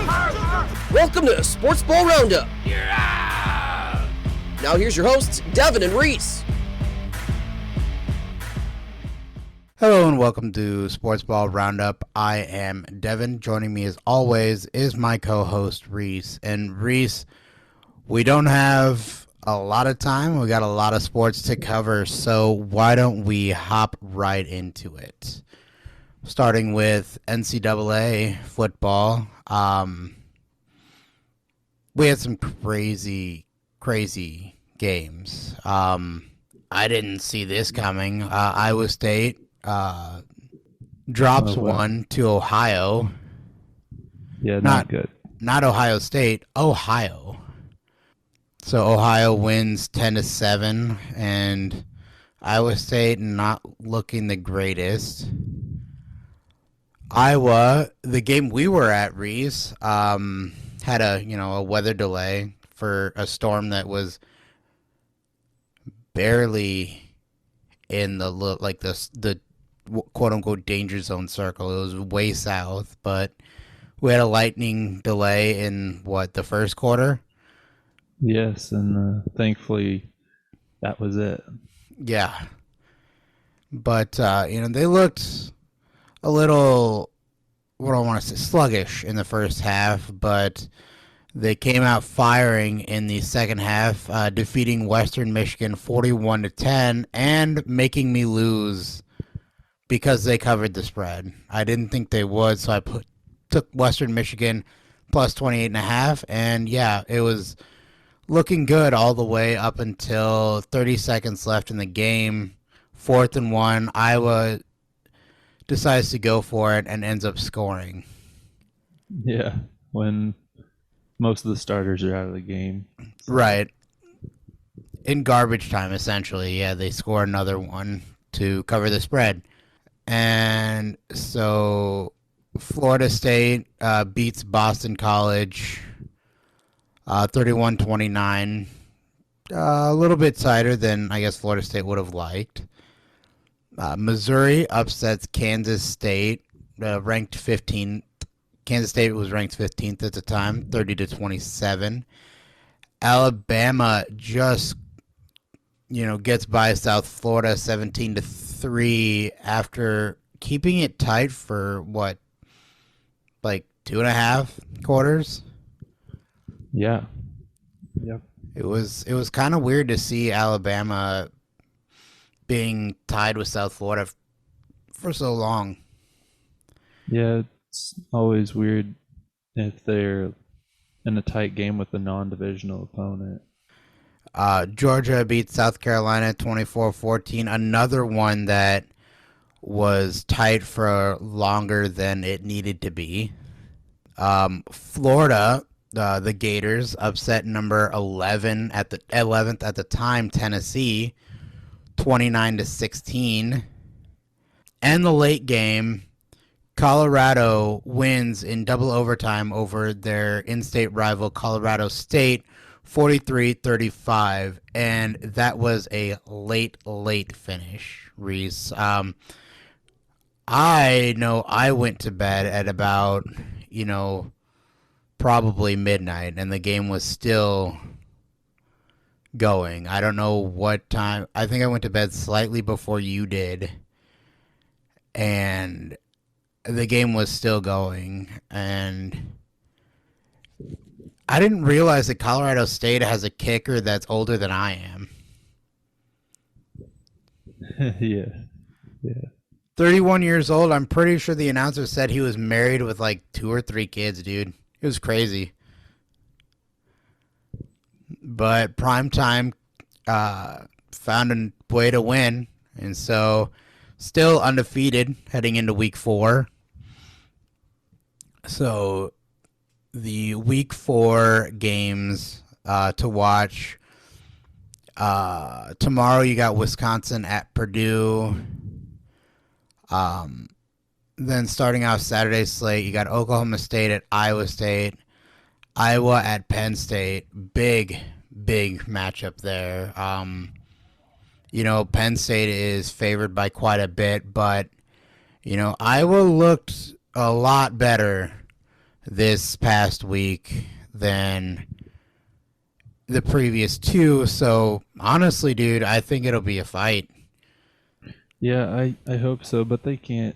Welcome to Sportsball Roundup. Now here's your hosts, Devin and Reese. Hello and welcome to Sportsball Roundup. I am Devin. Joining me as always is my co-host Reese. And Reese, we don't have a lot of time. We got a lot of sports to cover, so why don't we hop right into it? Starting with NCAA football. We had some crazy games. I didn't see this coming. Iowa State drops one to Ohio. Yeah, not good. Not Ohio State, Ohio. So Ohio wins 10-7, and Iowa State not looking the greatest. Iowa, the game we were at, Reese, had a weather delay for a storm that was barely in the quote unquote danger zone circle. It was way south, but we had a lightning delay in the first quarter. Yes, and thankfully that was it. Yeah, but they looked a little, what do I want to say, sluggish in the first half, but they came out firing in the second half, defeating Western Michigan 41-10 and making me lose because they covered the spread. I didn't think they would, so I took Western Michigan plus 28.5, and yeah, it was looking good all the way up until 30 seconds left in the game. 4th and 1, Iowa decides to go for it and ends up scoring. Yeah, when most of the starters are out of the game. So. Right. In garbage time, essentially. Yeah, they score another one to cover the spread. And so Florida State beats Boston College 31-29. A little bit tighter than I guess Florida State would have liked. Missouri upsets Kansas State, ranked 15th. Kansas State was ranked 15th at the time, 30-27. Alabama just, gets by South Florida 17-3 after keeping it tight for 2.5 quarters. Yeah. Yep. It was kind of weird to see Alabama being tied with South Florida for so long. Yeah, it's always weird if they're in a tight game with a non-divisional opponent. Georgia beat South Carolina 24-14. Another one that was tight for longer than it needed to be. Florida, the Gators, upset number 11 at the 11th at the time, Tennessee, 29-16. And the late game, Colorado wins in double overtime over their in-state rival Colorado State, 43-35, and that was a late finish, Reese. I know I went to bed at about, probably midnight, and the game was still going. I don't know what time. I think I went to bed slightly before you did, and the game was still going, and I didn't realize that Colorado State has a kicker that's older than I am. Yeah. 31 years old. I'm pretty sure the announcer said he was married with 2 or 3 kids, dude. It was crazy. But primetime found a way to win, and so still undefeated heading into week 4. So the week 4 games to watch. Tomorrow you got Wisconsin at Purdue. Then starting off Saturday's slate, you got Oklahoma State at Iowa State, Iowa at Penn State. Big matchup there. Penn State is favored by quite a bit, but Iowa looked a lot better this past week than the previous two. So honestly, dude, I think it'll be a fight. Yeah, I hope so, but they can't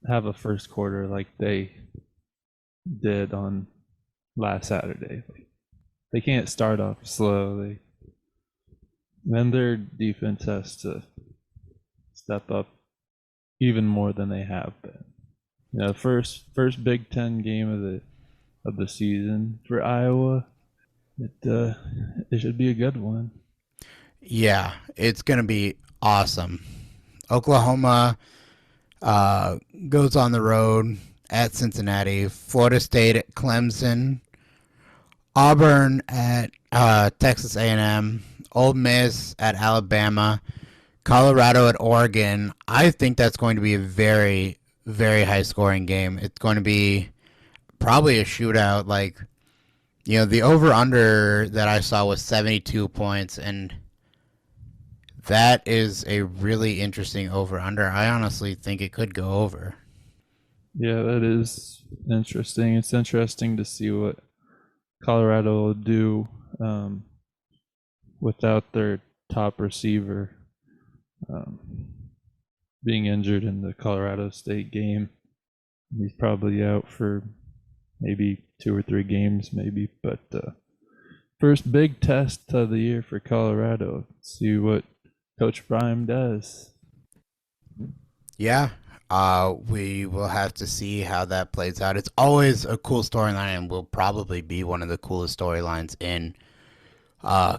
have a first quarter like they did on last Saturday. They can't start off slow. Then their defense has to step up even more than they have been. You know, first Big Ten game of the season for Iowa. It should be a good one. Yeah, it's going to be awesome. Oklahoma goes on the road at Cincinnati, Florida State at Clemson, Auburn at Texas A&M, Ole Miss at Alabama, Colorado at Oregon. I think that's going to be a very, very high scoring game. It's going to be probably a shootout. Like, you know, the over under that I saw was 72 points, and that is a really interesting over under. I honestly think it could go over. Yeah, that is interesting. It's interesting to see what Colorado will do without their top receiver being injured in the Colorado State game. He's probably out for maybe 2 or 3 games, maybe. But first big test of the year for Colorado. See what Coach Prime does. Yeah, we will have to see how that plays out. It's always a cool storyline and will probably be one of the coolest storylines in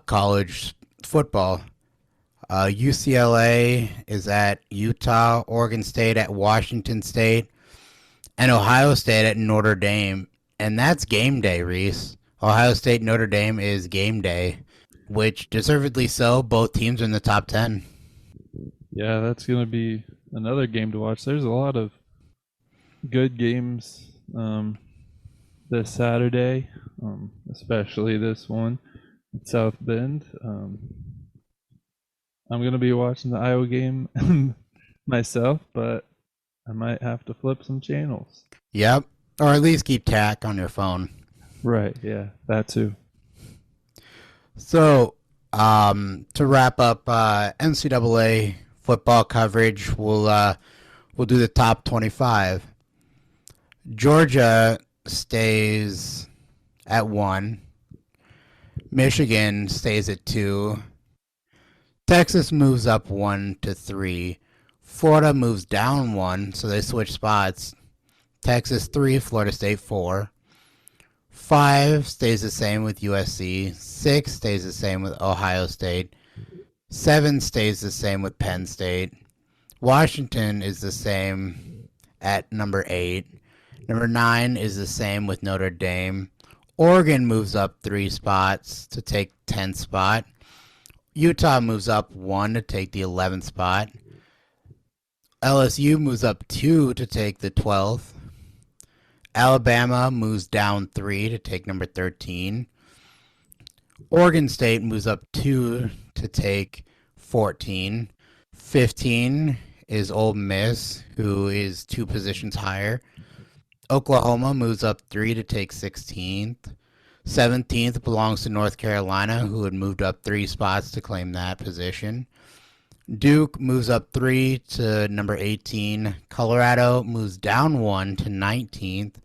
college football. UCLA is at Utah, Oregon State at Washington State, and Ohio State at Notre Dame. And that's game day, Reese. Ohio State Notre Dame is game day, which deservedly so. Both teams are in the top 10. Yeah, that's going to be another game to watch. There's a lot of good games this Saturday, especially this one at South Bend. I'm going to be watching the Iowa game myself, but I might have to flip some channels. Yep, or at least keep track on your phone. Right, yeah, that too. So, to wrap up NCAA football coverage, we'll do the top 25. Georgia stays at 1. Michigan stays at 2. Texas moves up 1 to 3. Florida moves down 1, so they switch spots. Texas 3, Florida State 4. 5 stays the same with USC. 6 stays the same with Ohio State. 7 stays the same with Penn State. Washington is the same at number 8. Number 9 is the same with Notre Dame. Oregon moves up 3 spots to take 10th spot. Utah moves up 1 to take the 11th spot. LSU moves up 2 to take the 12th. Alabama moves down 3 to take number 13. Oregon State moves up 2 to take 14. 15 is Ole Miss, who is 2 positions higher. Oklahoma moves up 3 to take 16th. 17th belongs to North Carolina, who had moved up 3 spots to claim that position. Duke moves up 3 to number 18. Colorado moves down 1 to 19th.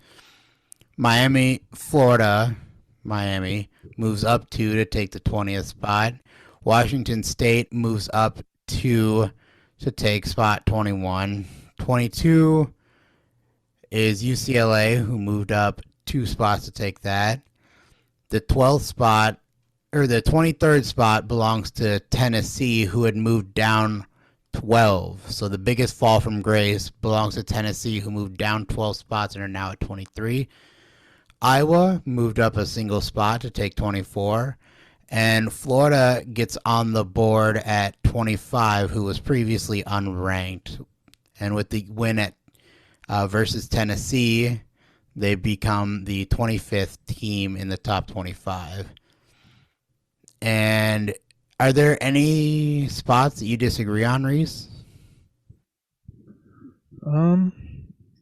Miami moves up 2 to take the 20th spot. Washington State moves up 2 to take spot 21. 22 is UCLA, who moved up 2 spots to take that. The 12th spot, or the 23rd spot, belongs to Tennessee, who had moved down 12. So the biggest fall from grace belongs to Tennessee, who moved down 12 spots and are now at 23. Iowa moved up a single spot to take 24. And Florida gets on the board at 25, who was previously unranked. And with the win at versus Tennessee, they become the 25th team in the top 25. And are there any spots that you disagree on, Reese? To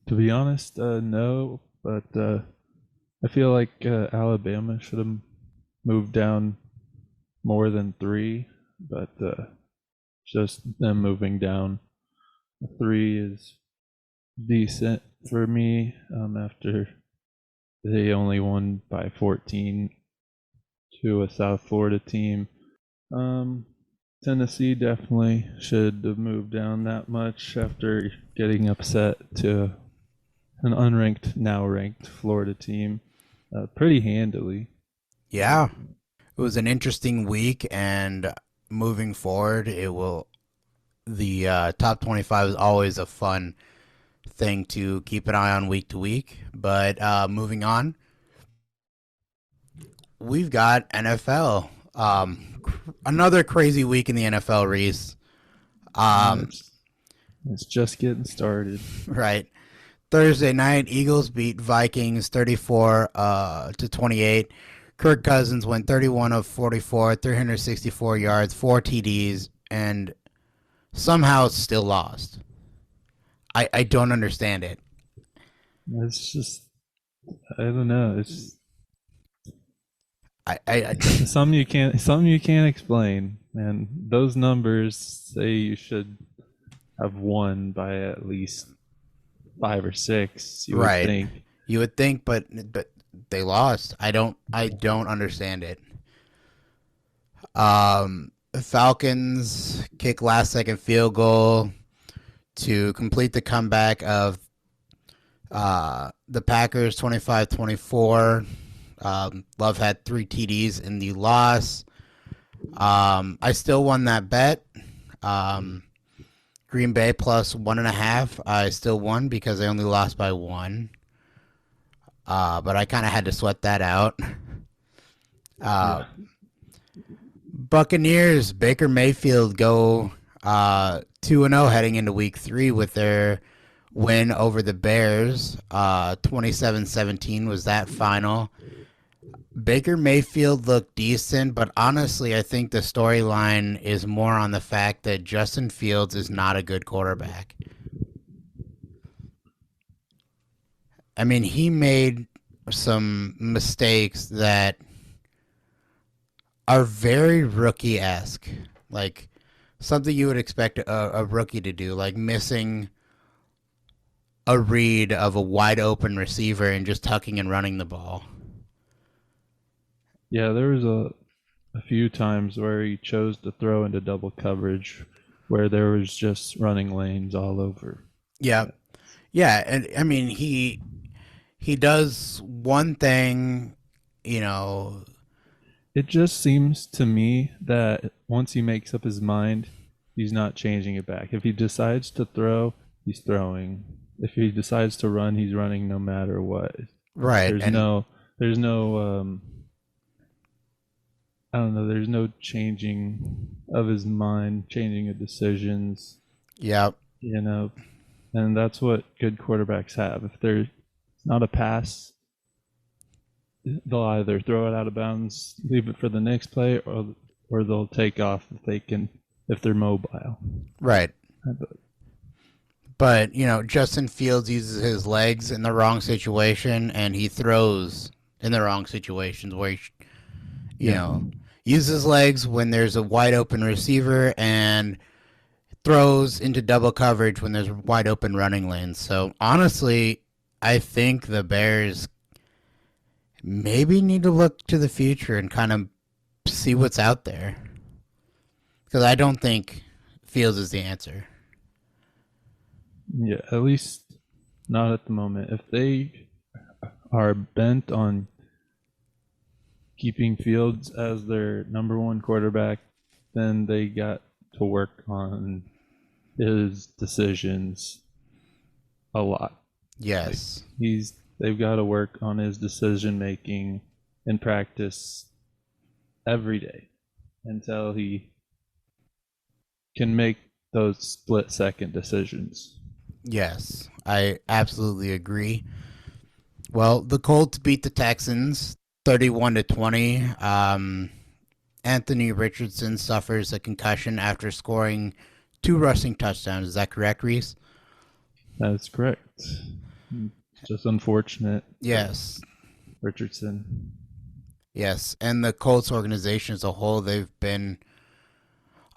be honest, no. But I feel like Alabama should have moved down more than 3, but just them moving down 3 is decent for me. After they only won by 14 to a South Florida team. Tennessee definitely should have moved down that much after getting upset to an unranked, now ranked Florida team pretty handily. Yeah, it was an interesting week, and moving forward, the top 25 is always a fun thing to keep an eye on week to week. But moving on, we've got NFL. Another crazy week in the NFL, Reese. It's just getting started. Right. Thursday night, Eagles beat Vikings 34-28. Kirk Cousins went 31 of 44, 364 yards, 4 TDs, and somehow still lost. I don't understand it. It's just, I don't know. It's I something you can't explain. And those numbers say you should have won by at least 5 or 6. You would right. think. You would think, but they lost. I don't understand it. Falcons kick last second field goal to complete the comeback of the Packers 25-24. Love had 3 TDs in the loss. I still won that bet. Green Bay plus 1.5. I still won because I only lost by 1. But I kind of had to sweat that out. Buccaneers, Baker Mayfield go 2-0 heading into week 3 with their win over the Bears. 27-17 was that final. Baker Mayfield looked decent, but honestly, I think the storyline is more on the fact that Justin Fields is not a good quarterback. I mean, he made some mistakes that are very rookie-esque. Like, something you would expect a rookie to do, like missing a read of a wide-open receiver and just tucking and running the ball. Yeah, there was a few times where he chose to throw into double coverage where there was just running lanes all over. Yeah. Yeah, and I mean, he does one thing, you know. It just seems to me that once he makes up his mind, he's not changing it back. If he decides to throw, he's throwing. If he decides to run, he's running no matter what. Right. There's no I don't know, there's no changing of his mind, changing of decisions. Yeah. You know, and that's what good quarterbacks have. If there's not a pass, they'll either throw it out of bounds, leave it for the next play, or they'll take off if they're mobile. Right. But, you know, Justin Fields uses his legs in the wrong situation, and he throws in the wrong situations where he, you know, uses legs when there's a wide open receiver and throws into double coverage when there's wide open running lanes. So honestly, I think the Bears maybe need to look to the future and kind of see what's out there. Because I don't think Fields is the answer. Yeah, at least not at the moment. If they are bent on keeping Fields as their number 1 quarterback, then they got to work on his decisions a lot. Yes. Like they've got to work on his decision making in practice every day until he can make those split-second decisions. Yes, I absolutely agree. Well, the Colts beat the Texans 31-20. Anthony Richardson suffers a concussion after scoring 2 rushing touchdowns. Is that correct, Reese? That is correct. Just unfortunate. Yes. Richardson. Yes, and the Colts organization as a whole, they've been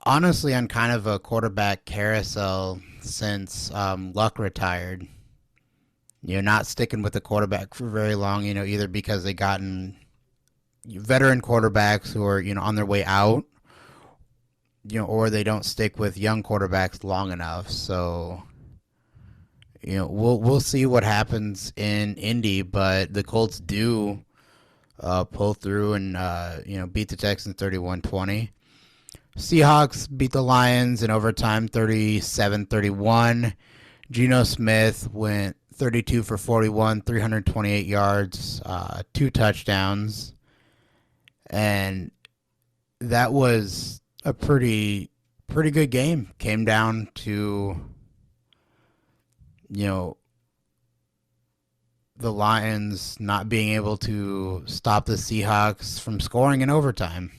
honestly on kind of a quarterback carousel since Luck retired. Not sticking with the quarterback for very long, either because they gotten veteran quarterbacks who are, on their way out, or they don't stick with young quarterbacks long enough. So, we'll see what happens in Indy, but the Colts do pull through and beat the Texans 31-20. Seahawks beat the Lions in overtime 37-31. Geno Smith went 32 for 41, 328 yards, 2 touchdowns. And that was a pretty good game. Came down to, the Lions not being able to stop the Seahawks from scoring in overtime.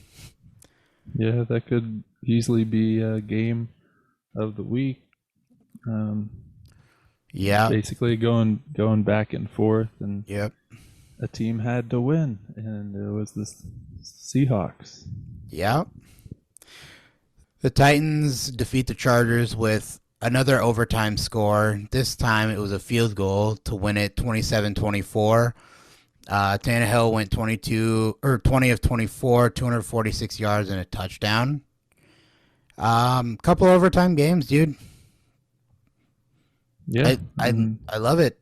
Yeah, that could easily be a game of the week. Yeah. Basically going back and forth, and Yep. a team had to win, and it was the Seahawks. Yeah. The Titans defeat the Chargers with another overtime score. This time it was a field goal to win it 27-24. Tannehill went 20 of 24, 246 yards and a touchdown. Couple overtime games, dude. Yeah, I love it.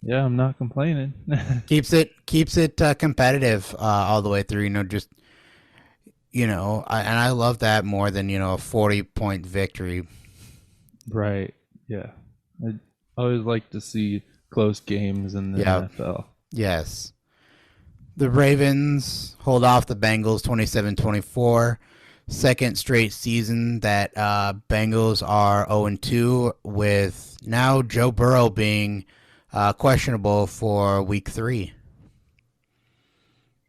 Yeah, I'm not complaining. keeps it competitive all the way through. I love that more than a 40-point victory. Right. Yeah. I always like to see close games in the NFL. Yes. The Ravens hold off the Bengals 27-24. Second straight season that Bengals are 0-2, with now Joe Burrow being questionable for week 3.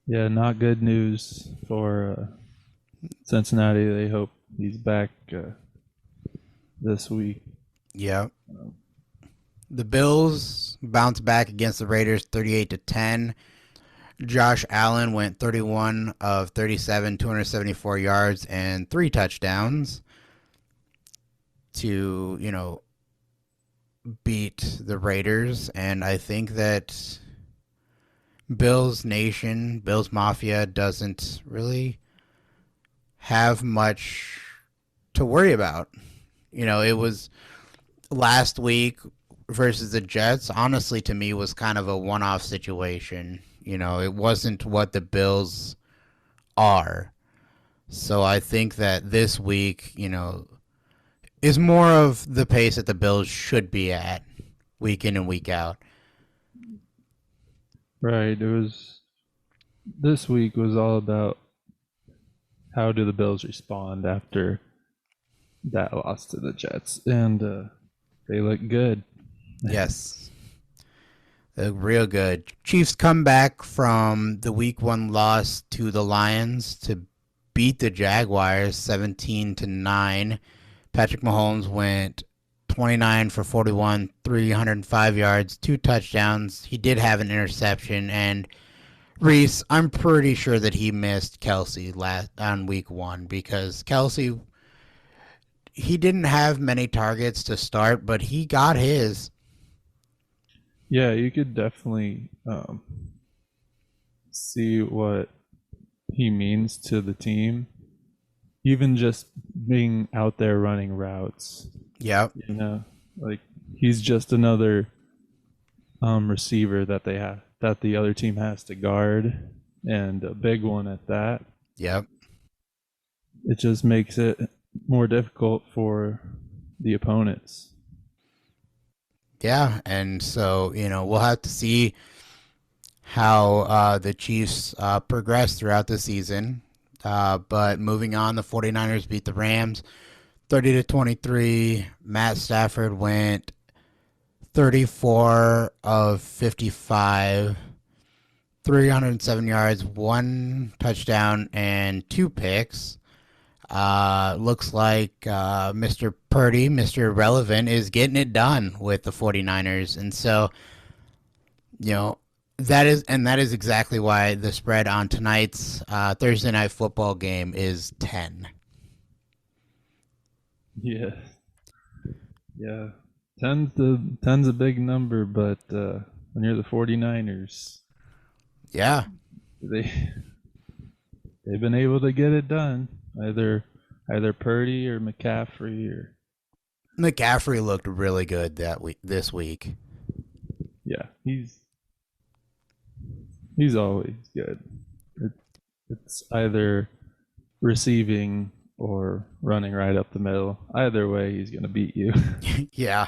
Yeah, not good news for Cincinnati. They hope he's back this week. Yeah. The Bills bounced back against the Raiders 38-10. Josh Allen went 31 of 37, 274 yards and 3 touchdowns to, beat the Raiders. And I think that Bills Nation, Bills Mafia doesn't really have much to worry about. It was last week versus the Jets, honestly, to me, was kind of a one-off situation. It wasn't what the Bills are. So I think that this week, is more of the pace that the Bills should be at week in and week out. Right. This week was all about how do the Bills respond after that loss to the Jets, and they look good. Yes. They look real good. Chiefs come back from the week 1 loss to the Lions to beat the Jaguars 17-9. Patrick Mahomes went 29 for 41, 305 yards, 2 touchdowns. He did have an interception, and Reese, I'm pretty sure that he missed Kelsey on week 1, because Kelsey, he didn't have many targets to start, but he got his. Yeah, you could definitely see what he means to the team. Even just being out there running routes. Yep. Like he's just another receiver that the other team has to guard, and a big one at that. Yep. It just makes it more difficult for the opponents. Yeah, and so, we'll have to see how the Chiefs progress throughout the season. But moving on, the 49ers beat the Rams 30-23. Matt Stafford went 34 of 55, 307 yards, 1 touchdown, and 2 picks. Looks like Mr. Purdy, Mr. Relevant, is getting it done with the 49ers. And so, That is exactly why the spread on tonight's Thursday night football game is 10. Yeah, yeah. Ten's a big number, but when you're the 49ers, Yeah. they they've been able to get it done. Either Purdy or McCaffrey or McCaffrey looked really good this week. yeah, he's always good. It, it's either receiving or running right up the middle. Either way, he's gonna beat you. Yeah.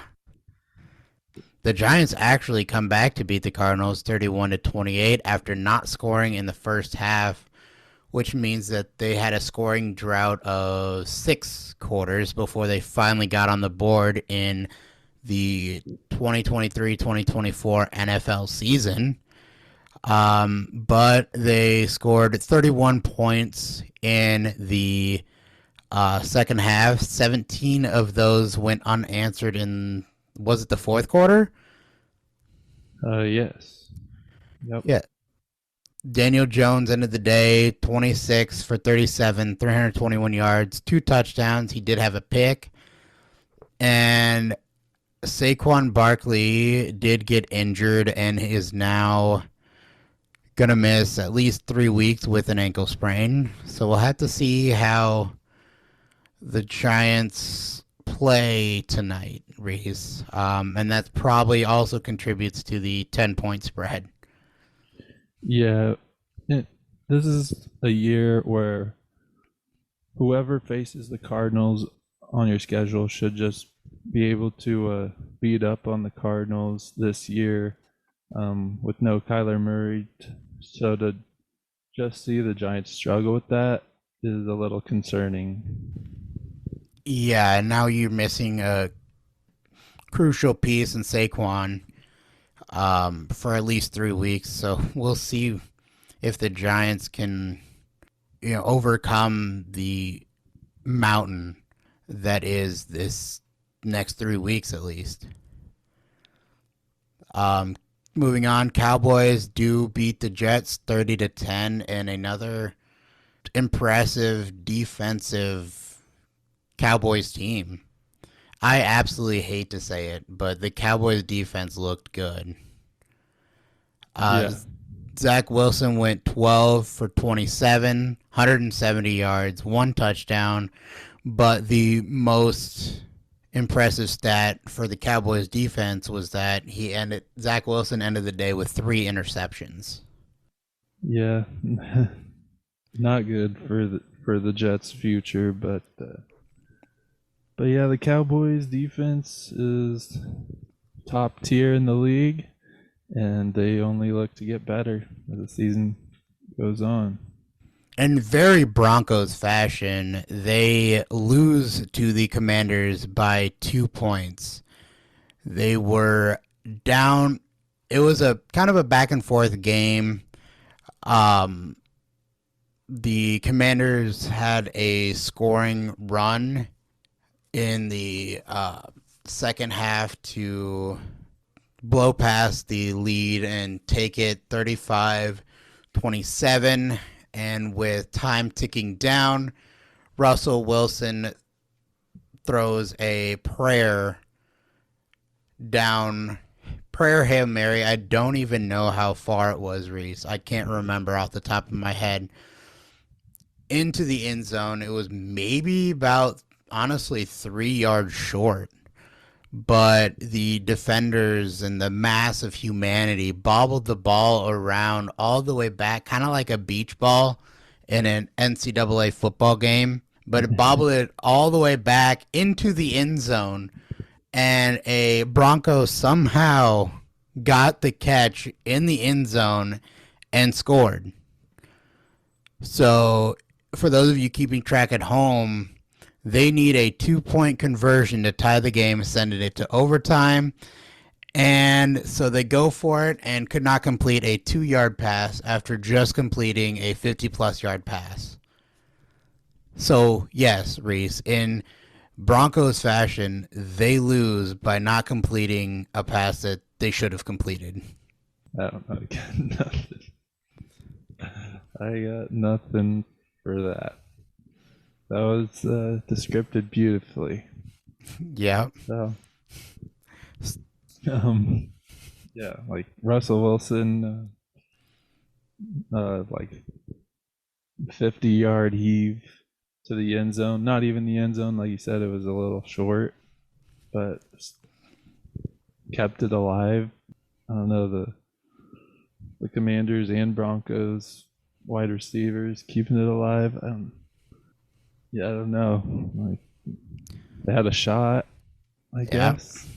The Giants actually come back to beat the Cardinals 31-28 after not scoring in the first half, which means that they had a scoring drought of 6 quarters before they finally got on the board in the 2023-2024 NFL season. But they scored 31 points in the second half. 17 of those went unanswered in, was it the fourth quarter? Yes. Yep. Yeah. Daniel Jones ended the day 26 for 37, 321 yards, 2 touchdowns. He did have a pick. And Saquon Barkley did get injured and is now going to miss at least 3 weeks with an ankle sprain. So we'll have to see how the Giants play tonight, Reese. And that probably also contributes to the 10-point spread. Yeah. This is a year where whoever faces the Cardinals on your schedule should just be able to beat up on the Cardinals this year with no Kyler Murray. So to just see the Giants struggle with that is a little concerning. Yeah, and now you're missing a crucial piece in Saquon for at least 3 weeks. So we'll see if the Giants can, overcome the mountain that is this next 3 weeks at least. Moving on, Cowboys do beat the Jets 30-10 in another impressive defensive Cowboys team. I absolutely hate to say it, but the Cowboys defense looked good. Yeah. Zach Wilson went 12 for 27, 170 yards, 1 touchdown, but the most impressive stat for the Cowboys defense was that Zach Wilson ended the day with 3 interceptions. Yeah. Not good for the Jets' future, but yeah, the Cowboys defense is top tier in the league, and they only look to get better as the season goes on. In very Broncos fashion, they lose to the Commanders by 2 points. They were down. It was a kind of a back and forth game. The Commanders had a scoring run in the second half to blow past the lead and take it 35-27. And with time ticking down, Russell Wilson throws a prayer Hail Mary. I don't even know how far it was, Reese. I can't remember off the top of my head. Into the end zone. It was maybe about, honestly, 3 yards short. But the defenders and the mass of humanity bobbled the ball around all the way back, kind of like a beach ball in an NCAA football game. But it bobbled it all the way back into the end zone, and a Bronco somehow got the catch in the end zone and scored. So, for those of you keeping track at home, they need a 2-point conversion to tie the game, sending it to overtime. And so they go for it and could not complete a 2-yard pass after just completing a 50-plus yard pass. So, yes, Reese, in Broncos fashion, they lose by not completing a pass that they should have completed. I don't know. I got nothing. I got nothing for that. That was described beautifully. Yeah. So, yeah, like Russell Wilson, like 50-yard heave to the end zone. Not even the end zone, like you said, it was a little short, but kept it alive. I don't know, the Commanders and Broncos wide receivers keeping it alive. I don't know. Like they had a shot, I guess.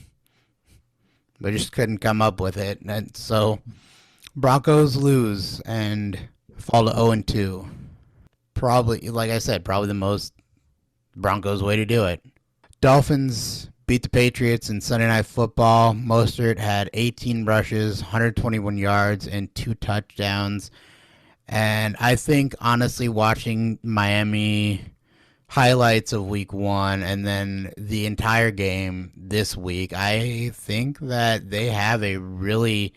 But just couldn't come up with it. And so Broncos lose and fall to 0-2. Probably, like I said, probably the most Broncos way to do it. Dolphins beat the Patriots in Sunday Night Football. Mostert had 18 rushes, 121 yards, and 2 touchdowns. And I think, honestly, watching Miami highlights of week 1 and then the entire game this week, I think that they have a really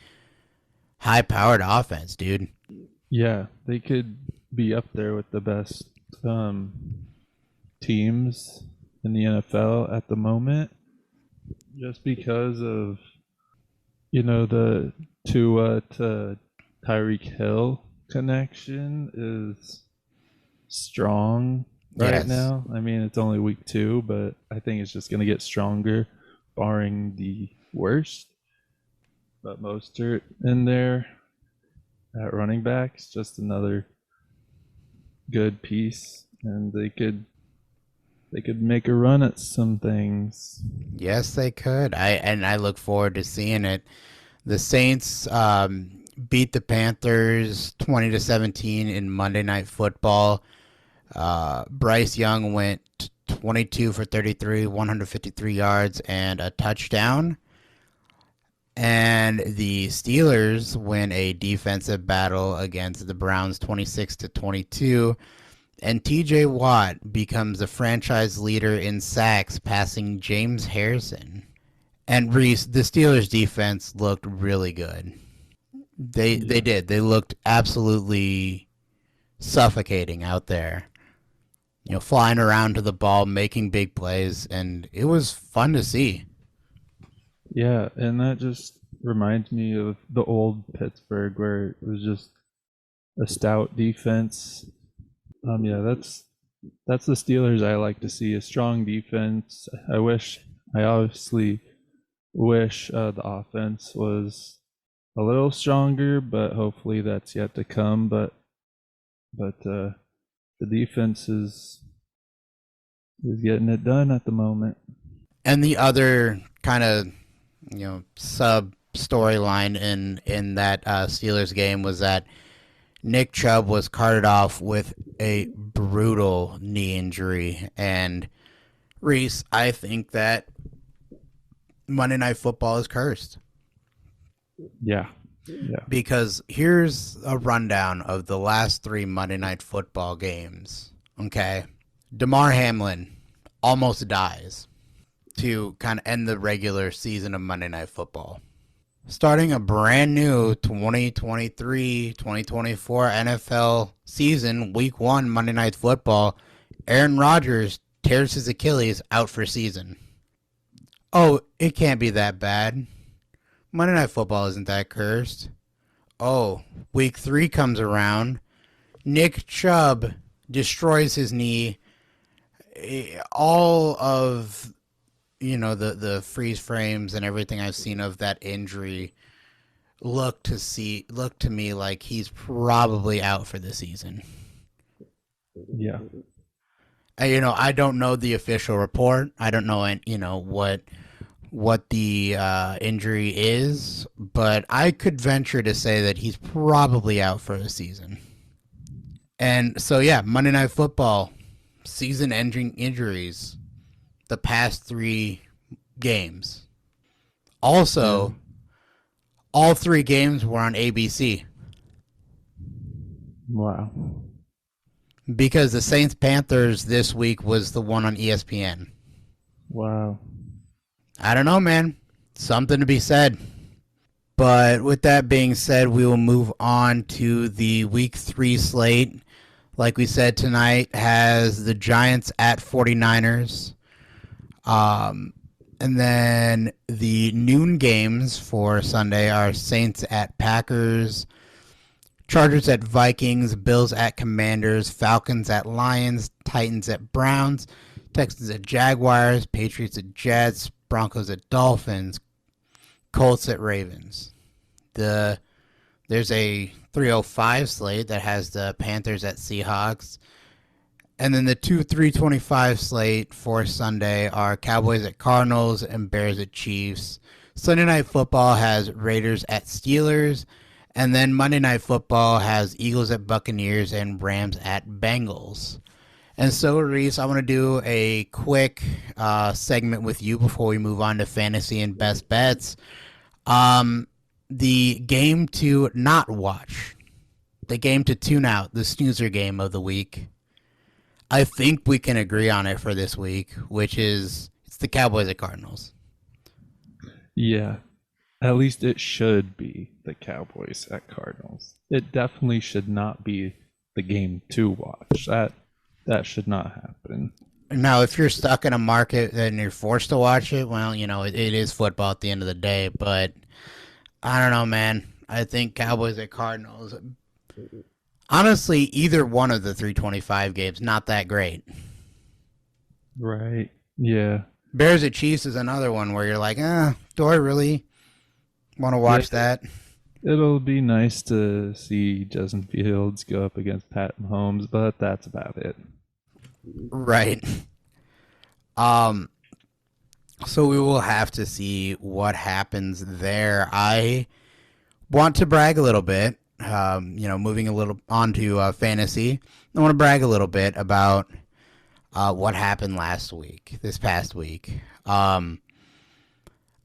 high-powered offense, dude. Yeah, they could be up there with the best teams in the NFL at the moment, just because of the Tua to Tyreek Hill connection is strong right now. I mean, it's only week 2, but I think it's just going to get stronger, barring the worst. But Mostert in there at running back is just another good piece, and they could make a run at some things. Yes, they could. I look forward to seeing it. The Saints beat the Panthers 20-17 in Monday Night Football. Bryce Young went 22 for 33, 153 yards, and a touchdown. And the Steelers win a defensive battle against the Browns 26-22. And TJ Watt becomes the franchise leader in sacks, passing James Harrison. And Reese, the Steelers defense looked really good. They did. They looked absolutely suffocating out there. Flying around to the ball, making big plays, and it was fun to see. Yeah, and that just reminds me of the old Pittsburgh where it was just a stout defense. Yeah, that's the Steelers I like to see, a strong defense. I obviously wish the offense was a little stronger, but hopefully that's yet to come. But the defense is getting it done at the moment. And the other kind of sub storyline in that Steelers game was that Nick Chubb was carted off with a brutal knee injury. And Reese, I think that Monday Night Football is cursed. Yeah. Because here's a rundown of the last 3 Monday Night Football games. Okay. Damar Hamlin almost dies to kind of end the regular season of Monday Night Football. Starting a brand new 2023-2024 NFL season, week 1 Monday Night Football, Aaron Rodgers tears his Achilles, out for season. Oh, it can't be that bad. Monday Night Football isn't that cursed. Oh, week 3 comes around. Nick Chubb destroys his knee. All of the freeze frames and everything I've seen of that injury look to me like he's probably out for the season. Yeah. I don't know the official report. I don't know what the injury is, but I could venture to say that he's probably out for the season. And so yeah, Monday Night Football, season-ending injuries, the past 3 games. Also, all 3 games were on ABC. Wow. Because the Saints-Panthers this week was the one on ESPN. Wow. I don't know, man. Something to be said. But with that being said, we will move on to the Week 3 slate. Like we said, tonight has the Giants at 49ers. And then the noon games for Sunday are Saints at Packers, Chargers at Vikings, Bills at Commanders, Falcons at Lions, Titans at Browns, Texans at Jaguars, Patriots at Jets, Broncos at Dolphins, Colts at Ravens. There's a 305 slate that has the Panthers at Seahawks. And then the 325 slate for Sunday are Cowboys at Cardinals and Bears at Chiefs. Sunday Night Football has Raiders at Steelers. And then Monday Night Football has Eagles at Buccaneers and Rams at Bengals. And so, Reese, I want to do a quick segment with you before we move on to fantasy and best bets. The game to not watch, the game to tune out, the snoozer game of the week. I think we can agree on it for this week, which is it's the Cowboys at Cardinals. Yeah, at least it should be the Cowboys at Cardinals. It definitely should not be the game to watch. That should not happen. Now, if you're stuck in a market and you're forced to watch it, well, it is football at the end of the day. But I don't know, man. I think Cowboys at Cardinals. Honestly, either one of the 325 games, not that great. Right. Yeah. Bears at Chiefs is another one where you're like, do I really want to watch that? It'll be nice to see Justin Fields go up against Pat Mahomes, but that's about it. Right. So we will have to see what happens there. I want to brag a little bit. Moving a little on to fantasy, I want to brag a little bit about what happened this past week. I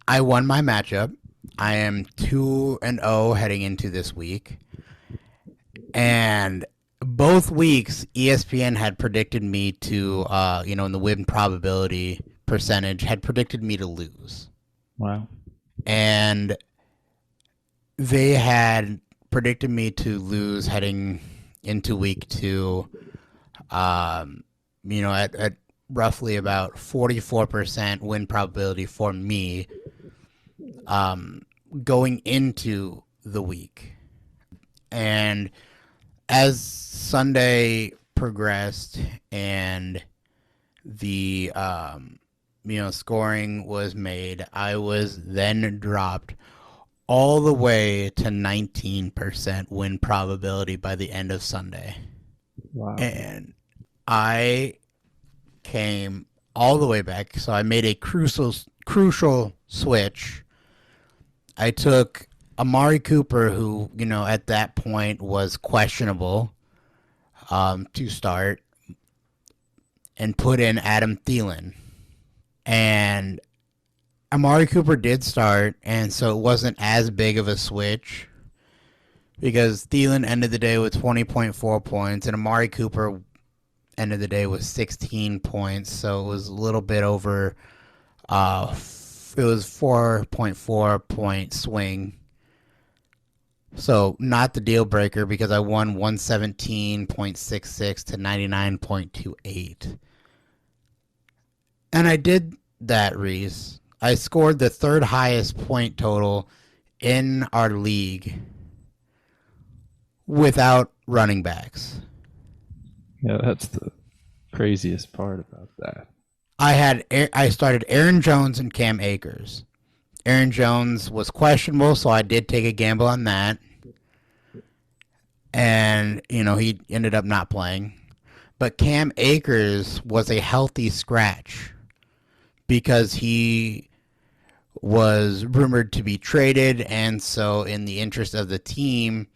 won my matchup. I am 2-0 heading into this week. And both weeks, ESPN had predicted me to, in the win probability percentage, had predicted me to lose. Wow. And they had predicted me to lose heading into week 2, at roughly about 44% win probability for me going into the week. And as Sunday progressed and the scoring was made, I was then dropped all the way to 19% win probability by the end of Sunday. Wow. And I came all the way back. So I made a crucial switch. I took Amari Cooper, who, at that point was questionable to start, and put in Adam Thielen. And Amari Cooper did start, and so it wasn't as big of a switch because Thielen ended the day with 20.4 points, and Amari Cooper ended the day with 16 points, so it was a little bit over, it was 4.4 point swing. So not the deal breaker because I won 117.66 to 99.28. And I did that, Reese. I scored the third highest point total in our league without running backs. Yeah, that's the craziest part about that. I started Aaron Jones and Cam Akers. Aaron Jones was questionable, so I did take a gamble on that. And, he ended up not playing. But Cam Akers was a healthy scratch because he was rumored to be traded, and so in the interest of the team,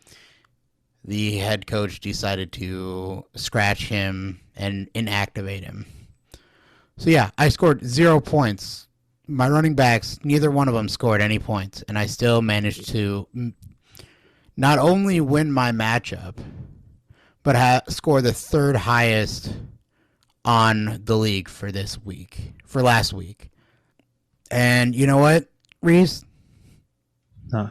the head coach decided to scratch him and inactivate him. So yeah, I scored 0 points. My running backs, neither one of them scored any points, and I still managed to not only win my matchup, but score the third highest on the league for last week. And you know what, Reese? Huh.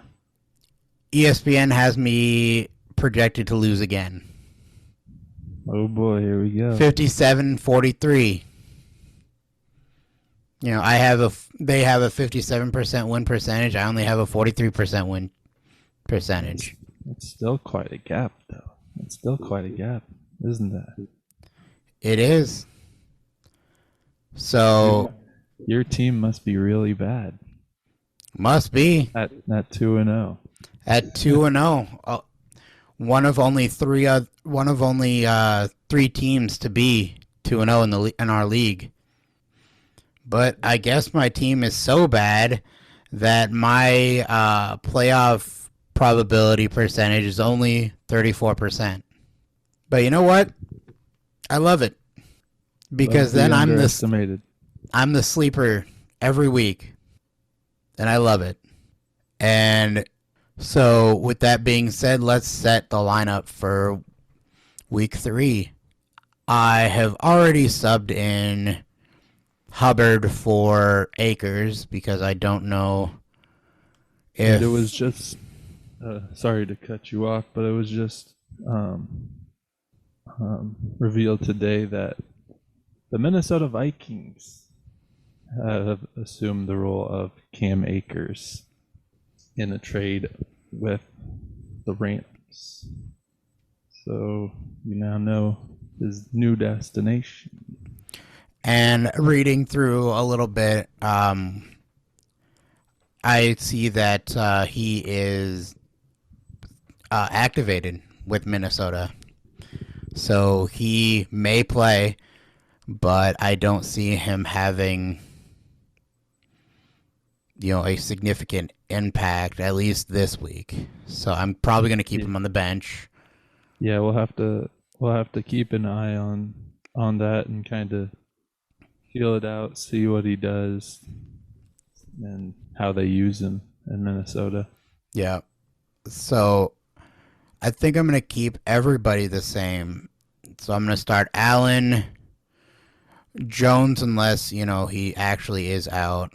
ESPN has me projected to lose again. Oh boy, here we go. 57-43. You know, they have a 57% win percentage. I only have a 43% win percentage. It's still quite a gap, though. It's still quite a gap, isn't that? It is. So Your team must be really bad must be at 2-0. at 2-0. One of only three teams to be 2-0 in our league. But I guess my team is so bad that my playoff probability percentage is only 34%. But you know what? I love it because then I'm the sleeper every week, and I love it. And so, with that being said, let's set the lineup for week 3. I have already subbed in Hubbard for Akers because I don't know if it was just. Sorry to cut you off, but it was just revealed today that the Minnesota Vikings have assumed the role of Cam Akers in a trade with the Rams. So you now know his new destination. And reading through a little bit, I see that he is activated with Minnesota. So he may play, but I don't see him having, a significant impact, at least this week. So I'm probably going to keep him on the bench. Yeah, we'll have to keep an eye on that and kind of feel it out, see what he does, and how they use him in Minnesota. Yeah. So I think I'm going to keep everybody the same. So I'm going to start Allen, Jones, unless, he actually is out,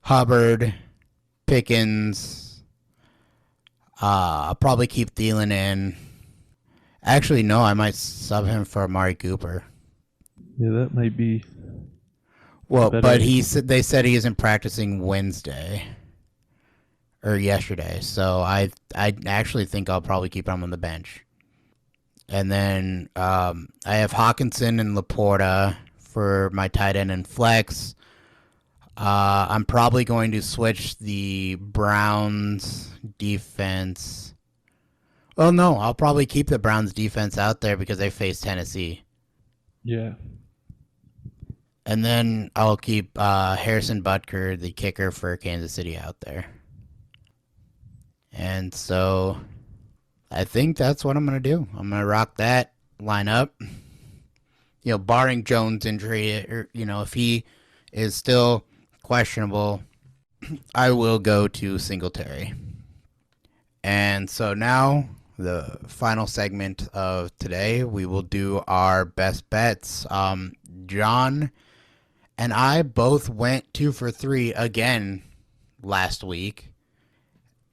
Hubbard, Pickens. I'll probably keep Thielen in. Actually, no, I might sub him for Amari Cooper. Yeah, that might be. Well, but they said he isn't practicing Wednesday or yesterday, so I actually think I'll probably keep him on the bench. And then I have Hawkinson and Laporta for my tight end and flex. I'm probably going to switch the Browns defense. Well, no, I'll probably keep the Browns defense out there because they face Tennessee. Yeah. And then I'll keep Harrison Butker, the kicker for Kansas City, out there. And so I think that's what I'm going to do. I'm going to rock that lineup. Barring Jones' injury, or, if he is still questionable, I will go to Singletary. And so now, the final segment of today, we will do our best bets. John and I both went 2 for 3 again last week.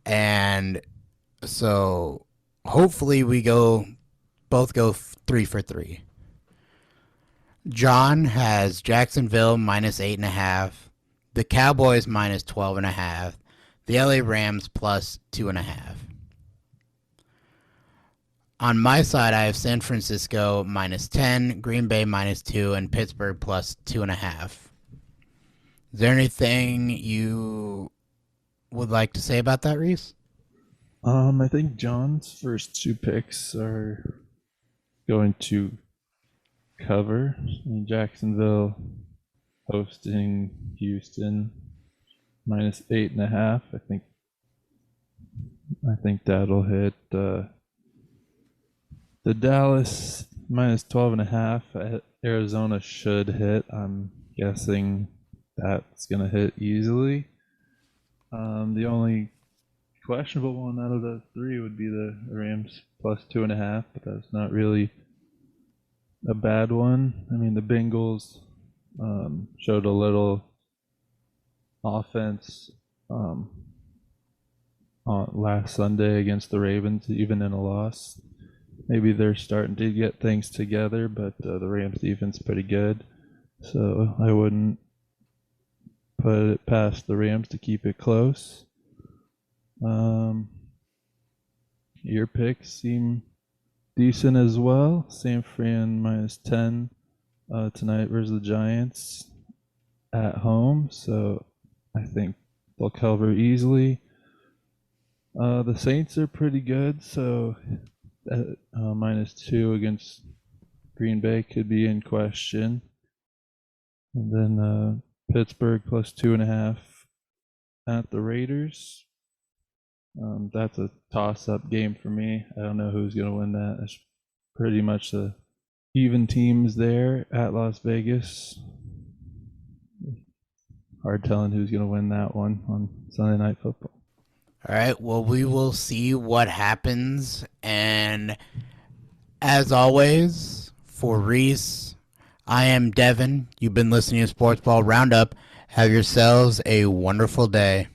And so hopefully we both go 3 for 3. John has Jacksonville minus 8.5, the Cowboys minus 12.5, the LA Rams plus 2.5. On my side, I have San Francisco minus 10, Green Bay minus 2, and Pittsburgh plus 2.5. Is there anything you would like to say about that, Reese? I think John's first 2 picks are going to cover. Jacksonville hosting Houston minus 8.5. I think that'll hit. The Dallas minus 12.5. Arizona should hit. I'm guessing that's gonna hit easily. The only questionable one out of those 3 would be the Rams plus 2.5, but that's not really a bad one. I mean, the Bengals showed a little offense last Sunday against the Ravens, even in a loss. Maybe they're starting to get things together, but the Rams defense is pretty good. So I wouldn't put it past the Rams to keep it close. Your picks seem decent as well. San Fran -10 tonight versus the Giants at home. So I think they'll cover easily. The Saints are pretty good, so -2 against Green Bay could be in question. And then Pittsburgh +2.5 at the Raiders. That's a toss-up game for me. I don't know who's going to win that. It's pretty much the even teams there at Las Vegas. Hard telling who's going to win that one on Sunday Night Football. All right, well, we will see what happens. And as always, for Reese, I am Devin. You've been listening to Sportsball Roundup. Have yourselves a wonderful day.